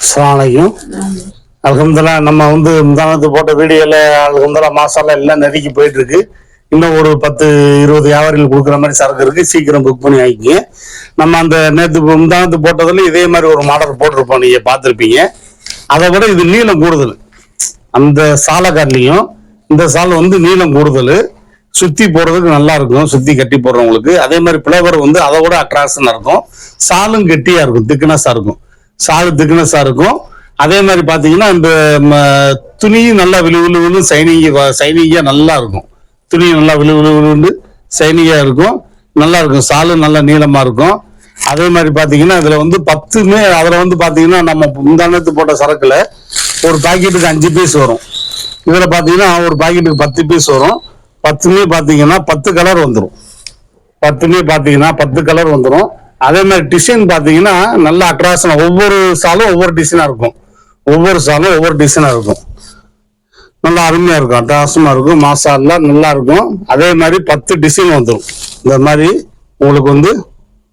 அஸ்ஸலாமு அல்ஹம்துலில்லாஹ். நம்ம முந்தானத்து போட்ட வீடியோல அல்ஹம்துலில்லாஹ் மாசாலா எல்லாம் நெருக்கி போயிட்டு இருக்கு. இன்னும் ஒரு 10-20 வியாபாரிகள் கொடுக்குற மாதிரி சரக்கு இருக்கு. சீக்கிரம் புக் பண்ணி வாங்கிங்க. நம்ம அந்த முந்தானத்து போட்டதுல இதே மாதிரி ஒரு மாடல் போட்டிருப்போம், நீங்க பார்த்துருப்பீங்க. அதை விட இது நீளம் கூடுதல். அந்த சாலைக்காட்டிலையும் இந்த சால் நீளம் கூடுதல், சுத்தி போடுறதுக்கு நல்லா இருக்கும். சுத்தி கட்டி போடுறவங்களுக்கு அதே மாதிரி பிளவர் அதை விட அட்ராக்ஷனா இருக்கும். சாலும் கெட்டியா இருக்கும், திக்னஸா இருக்கும். சாலு திக்னஸா இருக்கும். அதே மாதிரி பாத்தீங்கன்னா இந்த துணியும் நல்லா விழுவிழுன்னு சைனிங்கா நல்லா இருக்கும். துணி நல்லா விழுவிழுன்னு சைனிங்கா இருக்கும், நல்லா இருக்கும். சாலு நல்லா நீளமா இருக்கும். அதே மாதிரி பாத்தீங்கன்னா இதுல 10மே அதுல பாத்தீங்கன்னா நம்ம முந்தானத்து போட்ட சரக்குல ஒரு பாக்கெட்டுக்கு 5 பீஸ் வரும். இதுல பாத்தீங்கன்னா ஒரு பாக்கெட்டுக்கு 10 பீஸ் வரும். 10மே பாத்தீங்கன்னா 10 கலர் வந்துடும். 10மே பாத்தீங்கன்னா 10 கலர் வந்துடும். அதே மாதிரி டிசைன் பாத்தீங்கன்னா நல்லா அட்ராக்ஷனா, ஒவ்வொரு சாலும் ஒவ்வொரு டிசைனா இருக்கும். ஒவ்வொரு சாலும் ஒவ்வொரு டிசைனா இருக்கும். நல்லா அருமையா இருக்கும், அட்டகாசமா இருக்கும். மாசாலா நல்லா இருக்கும். அதே மாதிரி 10 டிசைன் வந்துடும். இந்த மாதிரி உங்களுக்கு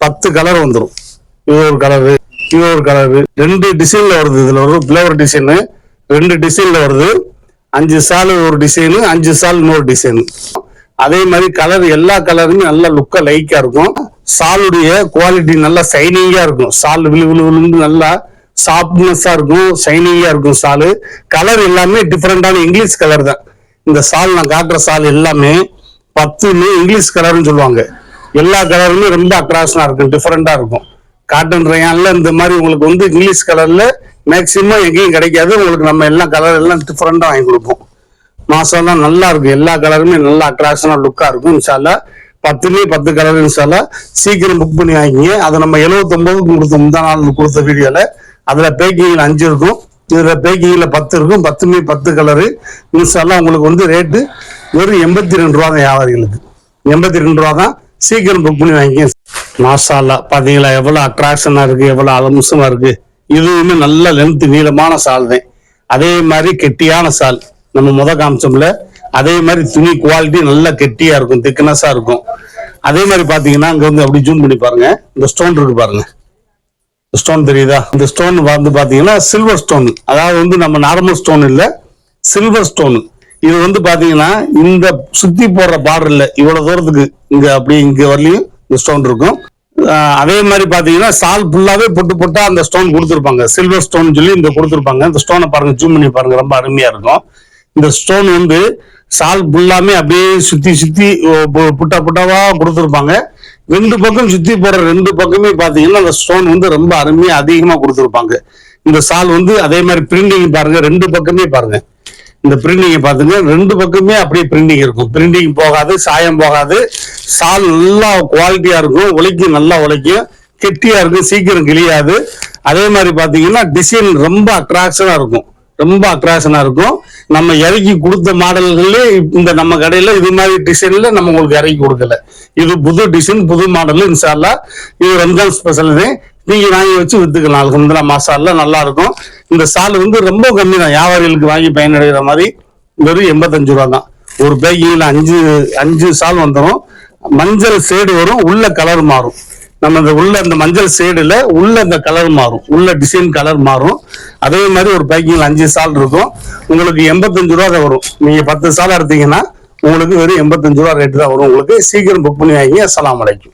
10 கலர் வந்துடும். இது ஒரு கலரு, இது ஒரு கலரு, 2 டிசைன்ல வருது. இதுல ஒரு பிளவர் டிசைனு 2 டிசைன்ல வருது. 5 சால் ஒரு டிசைனு, 5 சால் இன்னொரு டிசைனு. அதே மாதிரி கலர் எல்லா கலருமே நல்லா லுக்கா லைக்கா இருக்கும். சாலுடைய குவாலிட்டி நல்லா சைனிங்கா இருக்கும். சால் விழு நல்லா சாஃப்ட்னஸா இருக்கும், சைனிங்கா இருக்கும். சாலு கலர் எல்லாமே டிஃப்ரெண்டான இங்கிலீஷ் கலர் தான். இந்த சால் நான் காட்டுற சால் எல்லாமே 10மே இங்கிலீஷ் கலர்னு சொல்லுவாங்க. எல்லா கலருமே ரொம்ப அட்ராக்ஷனா இருக்கும், டிஃப்ரெண்டா இருக்கும். காட்டன் ரயான்ல இந்த மாதிரி உங்களுக்கு இங்கிலீஷ் கலர்ல மேக்சிமம் எங்கேயும் கிடைக்காது. உங்களுக்கு நம்ம எல்லா கலர் எல்லாம் டிஃப்ரெண்டா வாங்கி கொடுப்போம். மாசாலா நல்லா இருக்கும். எல்லா கலருமே நல்லா அட்ராக்ஷனா லுக்கா இருக்கும். இன்ஷால்லா 10மே 10 கலர். இன்ஷால்லா சீக்கிரம் புக் பண்ணி வாங்கிங்க. அதை நம்ம 79க்கு கொடுத்த முந்தா நாள் கொடுத்த வீடியோல அதுல பேக்கிங்ல 5 இருக்கும், இதுல பேக்கிங்ல 10 இருக்கும். 10மே 10 கலரு. இன்ஷால்லா உங்களுக்கு ரேட்டு வெறும் 82 ரூபா தான். வியாபாரிகளுக்கு 82 ரூபா தான். சீக்கிரம் புக் பண்ணி வாங்கிங்க. மாசாலா பாத்தீங்களா எவ்வளவு அட்ராக்ஷனா இருக்கு, எவ்வளவு அலம்சமா இருக்கு. இதுவுமே நல்ல லென்த் நீளமான சால் தான். அதே மாதிரி கெட்டியான சால் நம்ம காமிச்சோம்ல, அதே மாதிரி துணி குவாலிட்டி நல்லா கெட்டியா இருக்கும், திக்னஸா இருக்கும். அதே மாதிரி பாத்தீங்கன்னா அங்க அப்படி ஜூம் பண்ணி பாருங்க. இந்த ஸ்டோன் இருக்கு பாருங்க, ஸ்டோன் தெரியுதா? இந்த ஸ்டோன் பாத்தீங்கன்னா சில்வர் ஸ்டோன். அதாவது நம்ம நார்மல் ஸ்டோன் இல்ல, சில்வர் ஸ்டோன். இது பாத்தீங்கன்னா இந்த சுத்தி போடுற பார்டர்ல இவ்வளவு தூரத்துக்கு இங்க அப்படி இங்க வரலையும் இந்த ஸ்டோன் இருக்கும். அதே மாதிரி பாத்தீங்கன்னா சால் ஃபுல்லாவே பொட்டு பொட்டா அந்த ஸ்டோன் கொடுத்துருப்பாங்க. சில்வர் ஸ்டோன் சொல்லி இந்த கொடுத்துருப்பாங்க. இந்த ஸ்டோனை பாருங்க, ஜூம் பண்ணி பாருங்க, ரொம்ப அருமையா இருக்கும். இந்த ஸ்டோன் சால் ஃபுல்லாமே அப்படியே சுத்தி சுத்தி புட்டா புட்டாவா கொடுத்துருப்பாங்க. 2 பக்கம் சுத்தி போற 2 பக்கமே பாத்தீங்கன்னா அந்த ஸ்டோன் ரொம்ப அருமையா அதிகமா கொடுத்துருப்பாங்க. இந்த சால் அதே மாதிரி பிரிண்டிங் பாருங்க, 2 பக்கமே பாருங்க. இந்த பிரிண்டிங் பாத்துங்க, 2 பக்கமே அப்படியே பிரிண்டிங் இருக்கும். பிரிண்டிங் போகாது, சாயம் போகாது. சால் நல்லா குவாலிட்டியா இருக்கும், உழைக்கும், நல்லா உழைக்கும், கெட்டியா இருக்கும், சீக்கிரம் கிளியாது. அதே மாதிரி பாத்தீங்கன்னா டிசைன் ரொம்ப அட்ராக்ஷனா இருக்கும், ரொம்ப அட்ராக்ஷனா இருக்கும். நம்ம இறக்கி கொடுத்த மாடல்களே இந்த நம்ம கடையில இது மாதிரி டிசைன்ல நம்ம உங்களுக்கு இறக்கி கொடுக்கல. இது புது டிசைன், புது மாடல். இன்ஷால்லா இது ரம்ஜான் ஸ்பெஷல். நீங்க வாங்கி வச்சு வித்துக்கலாம். அல்ஹம்துலில்லாஹ் மாஷாஅல்லாஹ் நல்லா இருக்கும். இந்த சால் ரொம்ப கம்மி தான். வியாபாரிகளுக்கு வாங்கி பயனடைகிற மாதிரி வெறும் 85 ரூபா தான். ஒரு பேக்கிங்ல 5 சால் வந்துடும். மஞ்சள் ஷேடு வரும், உள்ள கலர் மாறும். நம்ம இந்த மஞ்சள் ஷேடுல உள்ள இந்த கலர் மாறும், உள்ள டிசைன் கலர் மாறும். அதே மாதிரி ஒரு பேக்கிங்ல 5 சால் இருக்கும். உங்களுக்கு 85 ரூபா தான் வரும். நீங்க 10 சால் எடுத்தீங்கன்னா உங்களுக்கு வெறும் 85 ரூபா ரேட்டு தான் வரும். உங்களுக்கு சீக்கிரம் புக் பண்ணி வாங்கி. அஸ்ஸலாமு அலைக்கும்.